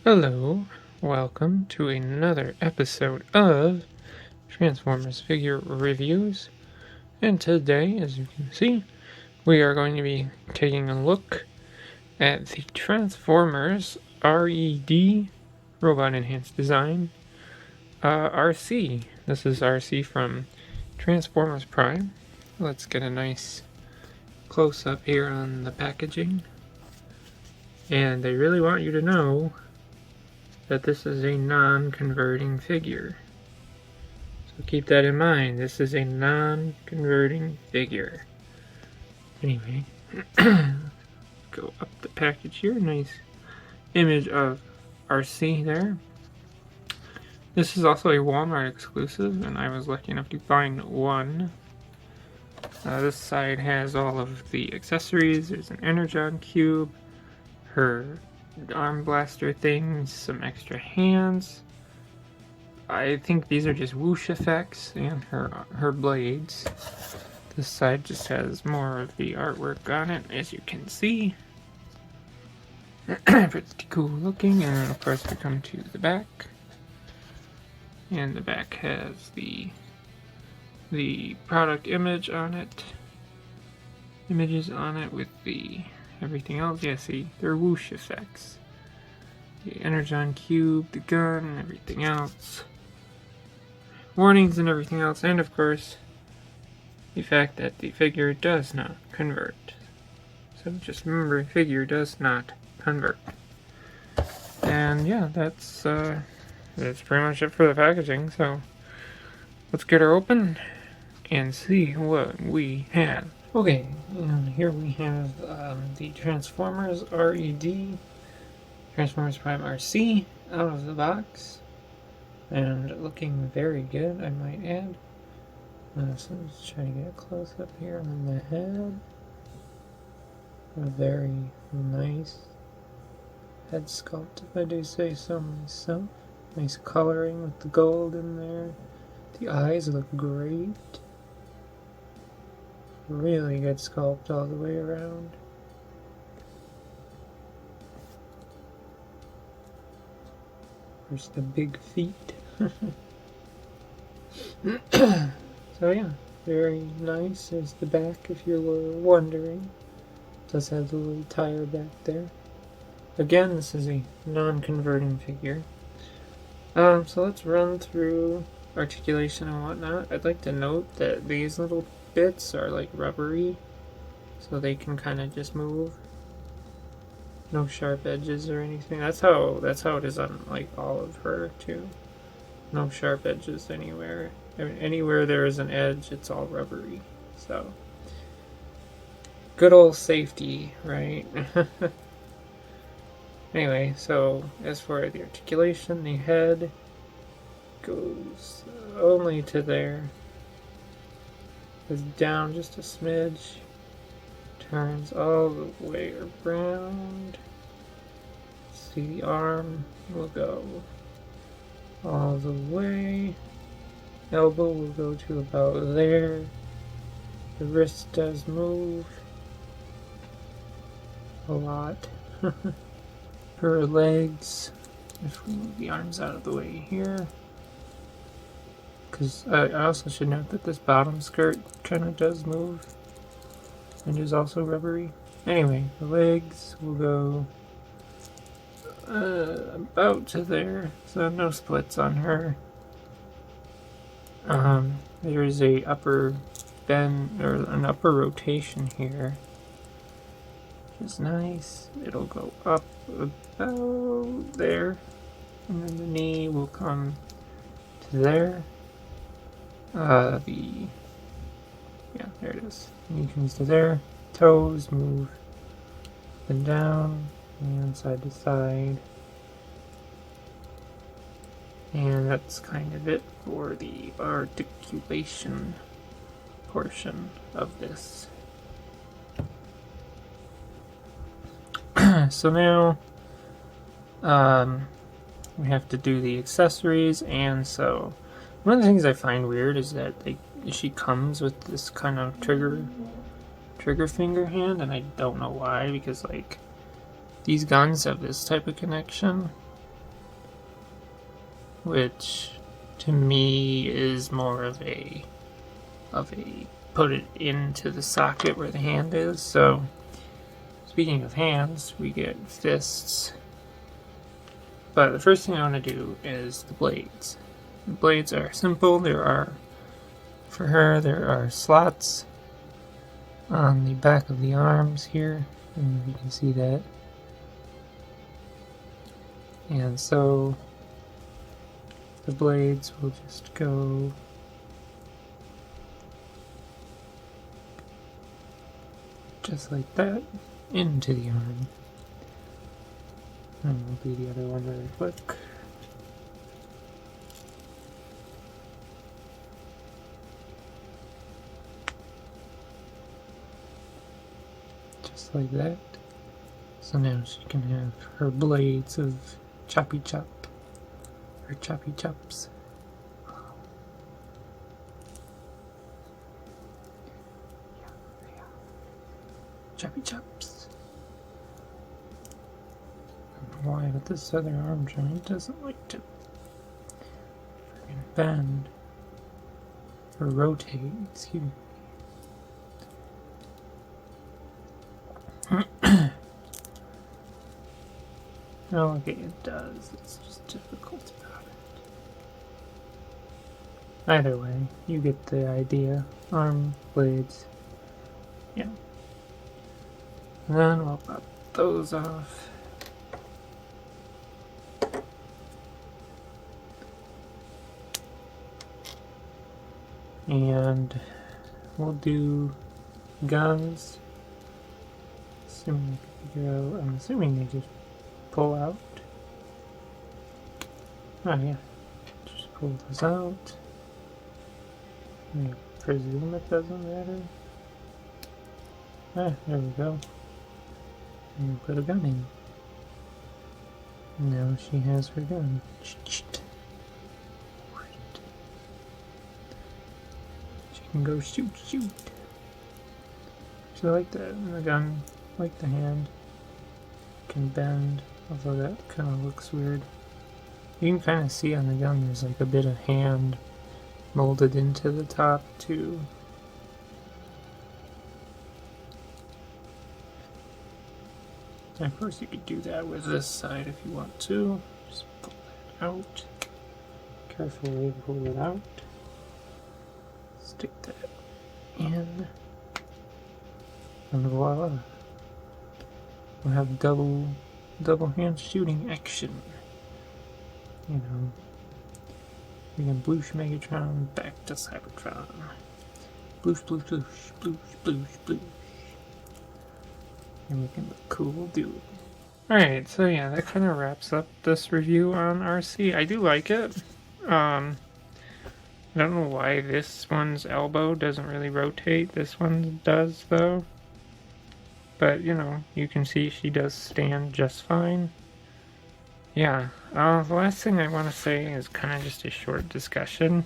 Hello, welcome to another episode of Transformers Figure Reviews. And today, as you can see, we are going to be taking a look at the Transformers R.E.D Robot Enhanced Design Arcee. This is Arcee from Transformers Prime. Let's get a nice close-up here on the packaging. And they really want you to know that this is a non-converting figure. So keep that in mind. This is a non-converting figure. Anyway, go up the package here. Nice image of Arcee there. This is also a Walmart exclusive, and I was lucky enough to find one. This side has all of the accessories. There's an Energon cube, her arm blaster things, some extra hands. I think these are just whoosh effects, and her blades. This side just has more of the artwork on it, as you can see. Pretty cool looking, and of course we come to the back. And the back has the product image on it. Images on it with the everything else. Yeah, see, they're whoosh effects. The Energon cube, the gun, everything else. Warnings and everything else, and of course, the fact that the figure does not convert. So just remember, figure does not convert. And yeah, that's pretty much it for the packaging. So let's get her open and see what we have. Okay, and here we have the Transformers R.E.D. Transformers Prime Arcee out of the box. And looking very good, I might add. So let's try to get a close up here on the head. A very nice head sculpt, if I do say so myself. Nice coloring with the gold in there. The eyes look great. Really good sculpt all the way around. There's the big feet. So yeah, very nice. There's the back if you were wondering. It does have the little tire back there. Again, this is a non-converting figure. So let's run through articulation and whatnot. I'd like to note that these little bits are like rubbery, so they can kind of just move. No sharp edges or anything. That's how it is on like all of her too. No sharp edges anywhere. I mean, anywhere there is an edge, it's all rubbery. So good old safety, right? Anyway, so as for the articulation, the head goes only to there. Goes down just a smidge. Turns all the way around. See, the arm will go all the way. Elbow will go to about there. The wrist does move a lot. Her legs, if we move the arms out of the way here. Because I also should note that this bottom skirt kind of does move. And is also rubbery. Anyway, the legs will go about to there, so no splits on her. There is a upper bend, or an upper rotation here, which is nice. It'll go up about there, and then the knee will come to there. Yeah, there it is. Knee comes to there. Toes move up and down, and side to side. And that's kind of it for the articulation portion of this. So now we have to do the accessories, and so one of the things I find weird is that she comes with this kind of trigger finger hand, and I don't know why, because like these guns have this type of connection, which to me is more of a put it into the socket where the hand is. So speaking of hands, we get fists. But the first thing I want to do is the blades. The blades are simple. For her, there are slots on the back of the arms here, and you can see that. And so the blades will just go just like that into the arm. And we'll do the other one really quick. Just like that. So now she can have her blades of choppy chop, or choppy chops. Choppy chops. I don't know why, but this other arm joint doesn't like to freaking bend or rotate. Excuse me. Okay, it does. It's just difficult about it. Either way, you get the idea. Arm, blades. Yeah. And then we'll pop those off. And we'll do guns. I'm assuming they just pull out. Oh yeah, just pull this out. I presume it doesn't matter. Ah, there we go. And put a gun in. Now she has her gun. She can go shoot. So like that, and the gun, like the hand, can bend, although that kind of looks weird. You can kind of see on the gun there's like a bit of hand molded into the top too. And of course you could do that with this side if you want to. Just pull that out. Carefully pull it out. Stick that in. And voila. We'll have double hand shooting action. You know. We can bloosh Megatron back to Cybertron. Bloosh, bloosh, bloosh, bloosh, bloosh, bloosh. And we can look cool, dude. Alright, so yeah, that kind of wraps up this review on RC. I do like it. I don't know why this one's elbow doesn't really rotate. This one does, though. But, you know, you can see she does stand just fine. Yeah, the last thing I want to say is kind of just a short discussion.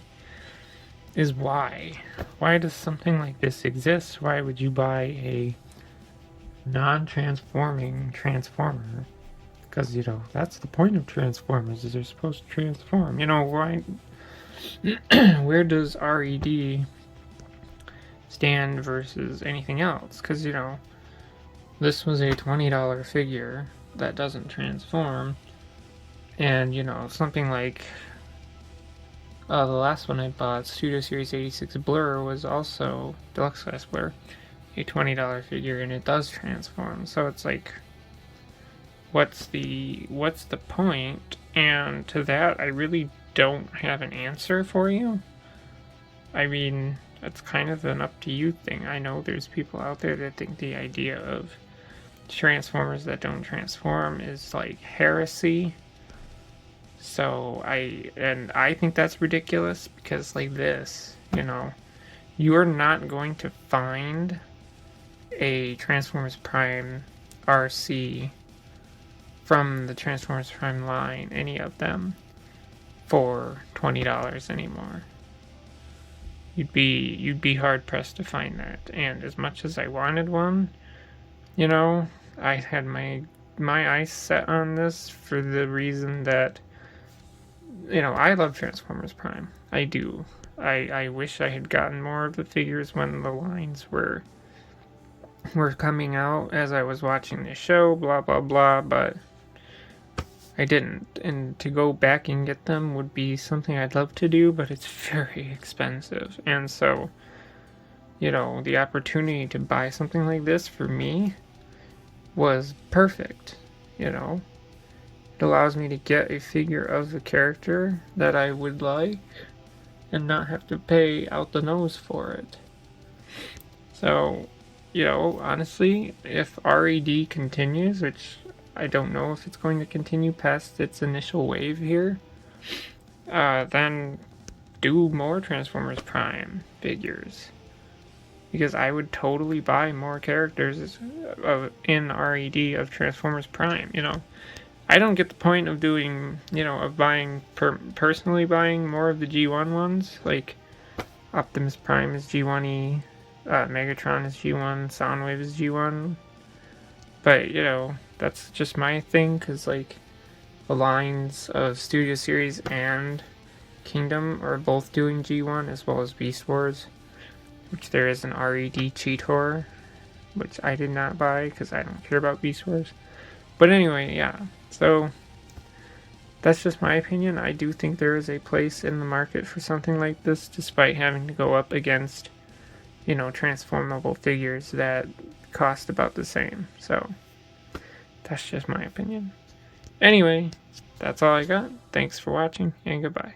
Is why? Why does something like this exist? Why would you buy a non-transforming Transformer? Because, you know, that's the point of Transformers, is they're supposed to transform. You know, why? Where does R.E.D stand versus anything else? Because, you know, this was a $20 figure that doesn't transform. And, you know, something like the last one I bought, Studio Series 86 Blur, was also Deluxe Class Blur, a $20 figure, and it does transform. So it's like, what's the point? And to that, I really don't have an answer for you. I mean, it's kind of an up to you thing. I know there's people out there that think the idea of Transformers that don't transform is like heresy. So I think that's ridiculous, because like this, you know, you are not going to find a Transformers Prime RC from the Transformers Prime line, any of them, for $20 anymore. You'd be hard pressed to find that. And as much as I wanted one, you know, I had my eyes set on this for the reason that I love Transformers Prime. I do. I wish I had gotten more of the figures when the lines were coming out as I was watching the show, blah blah blah, but I didn't. And to go back and get them would be something I'd love to do, but it's very expensive. And so, the opportunity to buy something like this for me was perfect. It allows me to get a figure of the character that I would like and not have to pay out the nose for it. So, honestly, if R.E.D continues, which I don't know if it's going to continue past its initial wave here, then do more Transformers Prime figures. Because I would totally buy more characters in R.E.D of Transformers Prime, I don't get the point of doing, of buying, personally buying more of the G1 ones, like Optimus Prime is G1E, Megatron is G1, Soundwave is G1, but, that's just my thing, because, like, the lines of Studio Series and Kingdom are both doing G1, as well as Beast Wars, which there is an R.E.D Cheetor, which I did not buy, because I don't care about Beast Wars. But anyway, yeah, so that's just my opinion. I do think there is a place in the market for something like this, despite having to go up against, transformable figures that cost about the same. So that's just my opinion. Anyway, that's all I got. Thanks for watching, and goodbye.